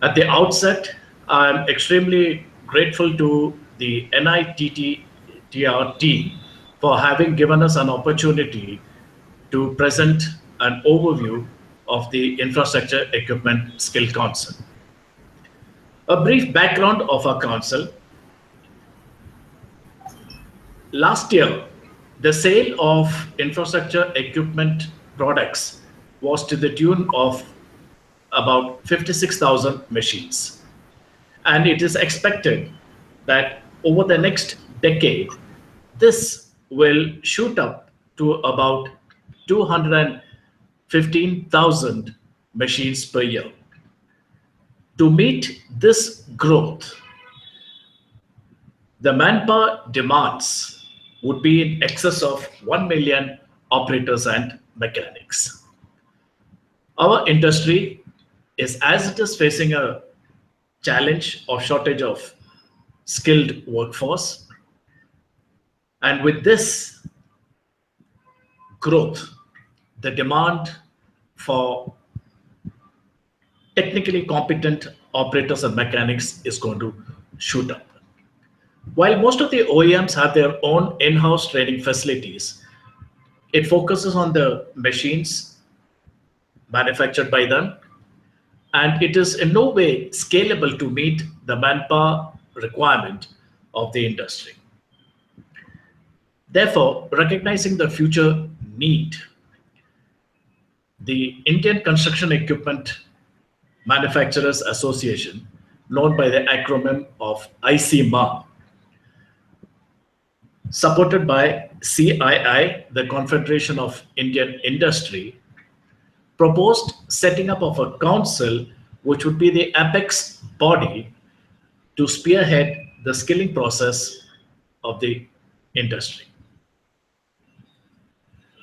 At the outset, I'm extremely grateful to the NITTR team for having given us an opportunity to present an overview of the Infrastructure Equipment Skill Council. A brief background of our council. Last year, the sale of infrastructure equipment products was to the tune of about 56,000 machines. And it is expected that over the next decade, this will shoot up to about 215,000 machines per year. To meet this growth, the manpower demands would be in excess of 1 million operators and mechanics. Our industry is, as it is facing a challenge of shortage of skilled workforce, and with this growth, the demand for technically competent operators and mechanics is going to shoot up. While most of the OEMs have their own in-house training facilities, it focuses on the machines manufactured by them, and it is in no way scalable to meet the manpower requirement of the industry. Therefore, recognizing the future need, the Indian Construction Equipment Manufacturers Association, known by the acronym of ICMA, supported by CII, the Confederation of Indian Industry, proposed setting up of a council which would be the apex body to spearhead the skilling process of the industry.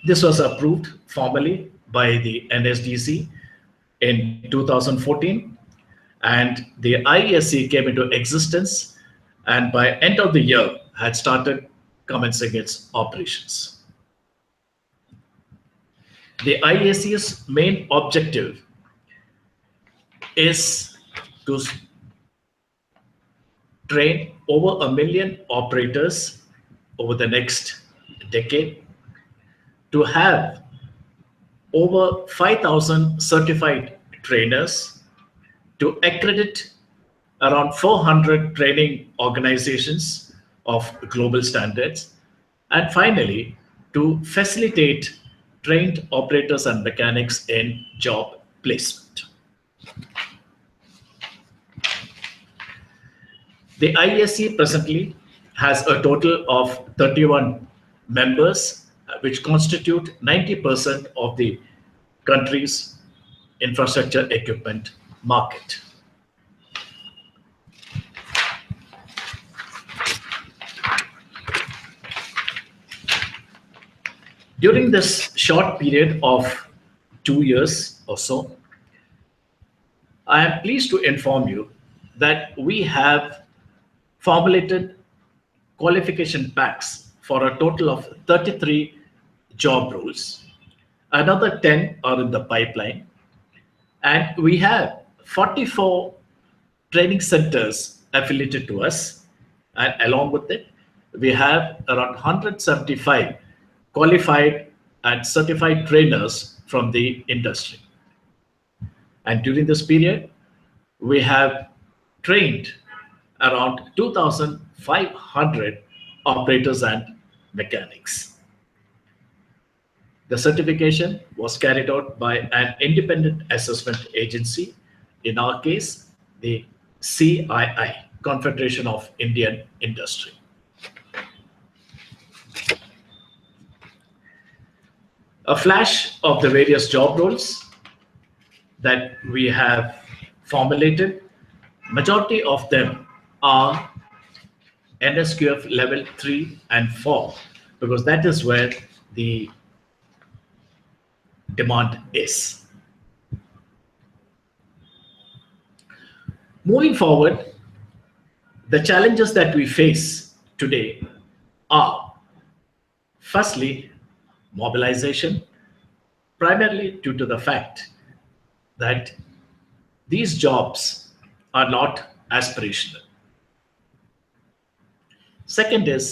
This was approved formally by the NSDC in 2014, and the ISC came into existence, and by end of the year had started commencing its operations. The IAC's main objective is to train over 1 million operators over the next decade, to have over 5,000 certified trainers, to accredit around 400 training organizations of global standards, and finally, to facilitate trained operators and mechanics in job placement. The ISC presently has a total of 31 members, which constitute 90% of the country's infrastructure equipment market. During this short period of 2 years or so, I am pleased to inform you that we have formulated qualification packs for a total of 33 job roles. Another 10 are in the pipeline, and we have 44 training centers affiliated to us, and along with it, we have around 175 qualified and certified trainers from the industry. And during this period, we have trained around 2,500 operators and mechanics. The certification was carried out by an independent assessment agency, in our case, the CII, Confederation of Indian Industry. A flash of the various job roles that we have formulated. Majority of them are NSQF level 3 and 4, because that is where the demand is. Moving forward, the challenges that we face today are, firstly, mobilization, primarily due to the fact that these jobs are not aspirational. Second is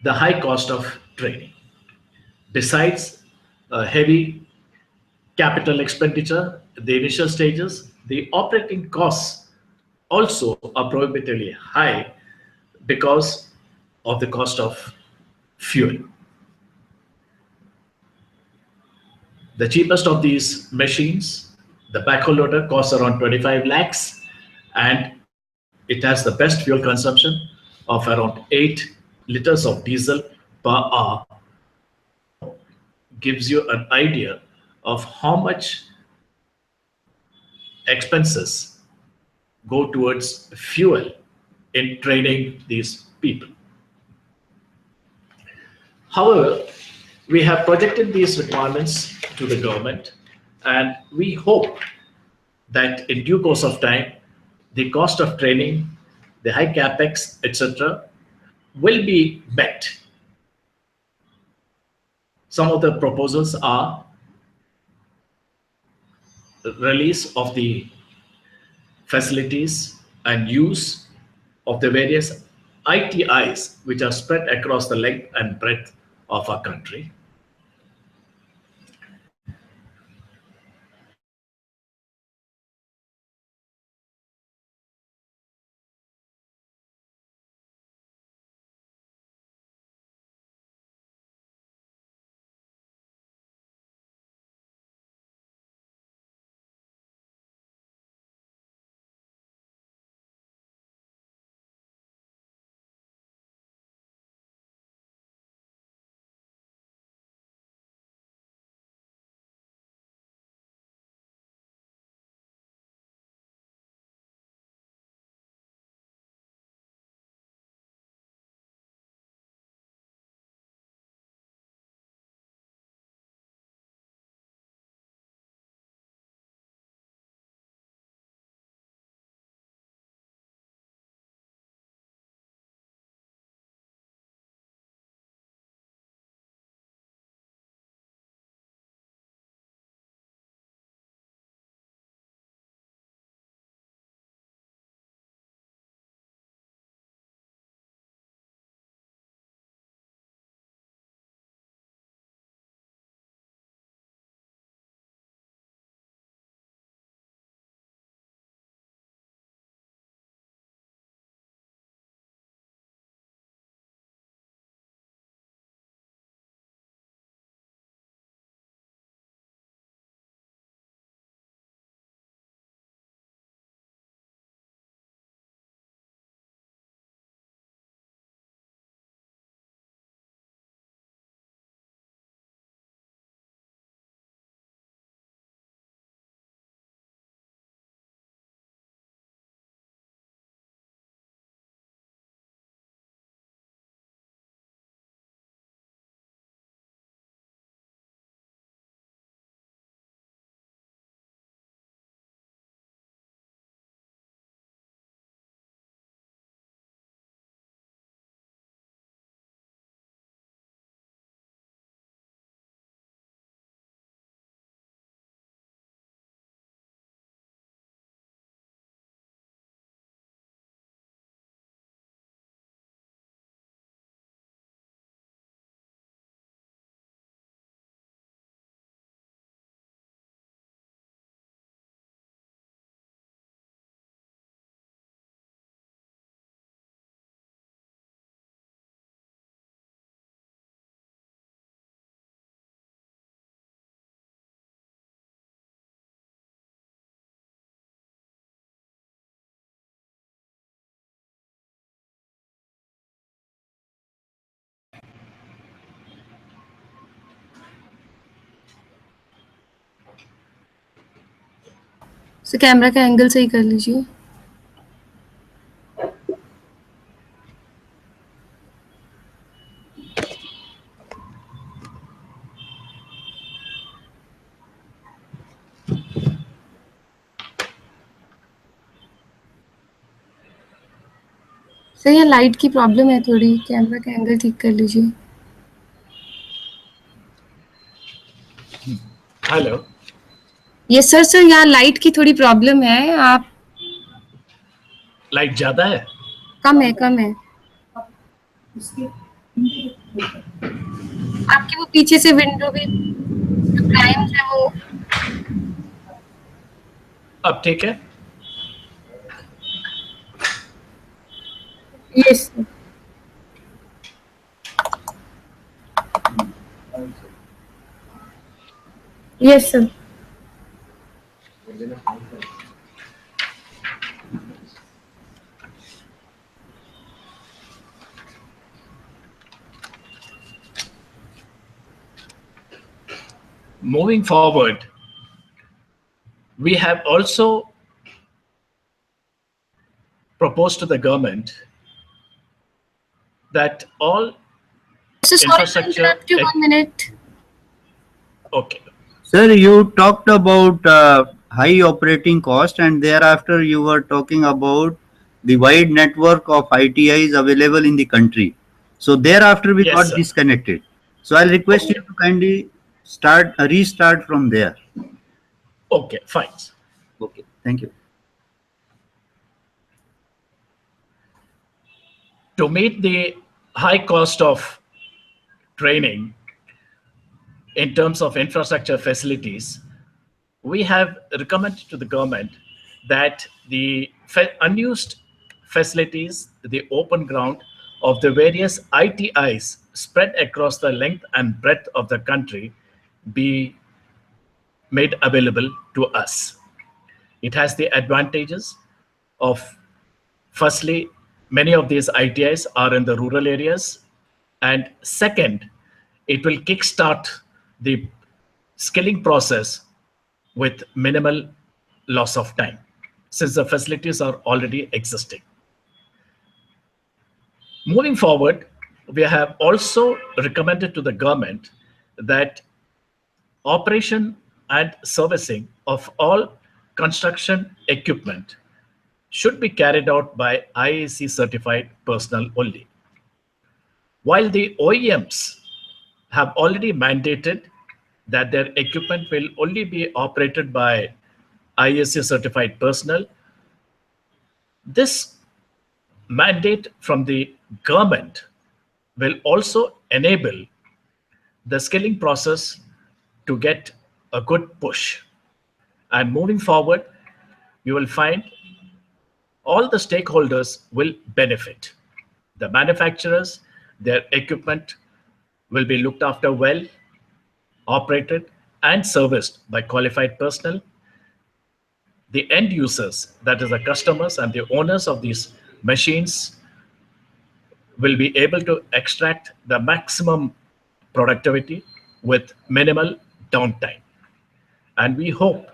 the high cost of training. Besides heavy capital expenditure, the initial stages, the operating costs also are prohibitively high because of the cost of fuel. The cheapest of these machines, the backhoe loader, costs around 25 lakhs, and it has the best fuel consumption of around 8 liters of diesel per hour. Gives you an idea of how much expenses go towards fuel in training these people. However, we have projected these requirements to the government, and we hope that in due course of time, the cost of training, the high capex, etc., will be met. Some of the proposals are release of the facilities and use of the various ITIs which are spread across the length and breadth of our country. Sir camera का angle सही कर लीजिए. Sir यहाँ light की problem है थोड़ी, camera का angle ठीक कर लीजिए. Hello. यस सर, यहाँ लाइट की थोड़ी प्रॉब्लम है. आप लाइट ज्यादा है? कम है कम है। आपकी वो पीछे से विंडो भी जो प्राइम्स है वो। अब ठीक है? Yes sir. Yes sir. Moving forward, we have also proposed to the government that all So sorry to infrastructure. interrupt you 1 minute. Okay. Sir, you talked about high operating cost, and thereafter you were talking about the wide network of ITIs available in the country. So thereafter we Yes, got sir. disconnected. So I'll request Okay. you to kindly restart from there. Okay, fine. Okay, thank you. To meet the high cost of training in terms of infrastructure facilities, we have recommended to the government that the unused facilities, the open ground of the various ITIs spread across the length and breadth of the country be made available to us. It has the advantages of, firstly, many of these ITIs are in the rural areas, and second, it will kickstart the skilling process with minimal loss of time, since the facilities are already existing. Moving forward, we have also recommended to the government that operation and servicing of all construction equipment should be carried out by IAC certified personnel only. While the OEMs have already mandated that their equipment will only be operated by IAC certified personnel, this mandate from the government will also enable the skilling process to get a good push. And moving forward, you will find all the stakeholders will benefit. The manufacturers, their equipment will be looked after well, operated, and serviced by qualified personnel. The end users, that is the customers and the owners of these machines, will be able to extract the maximum productivity with minimal downtime. And we hope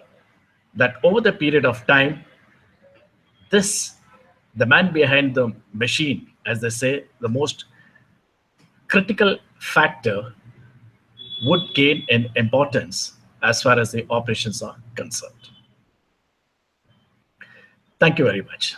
that over the period of time, this, the man behind the machine, as they say, the most critical factor, would gain in importance as far as the operations are concerned. Thank you very much.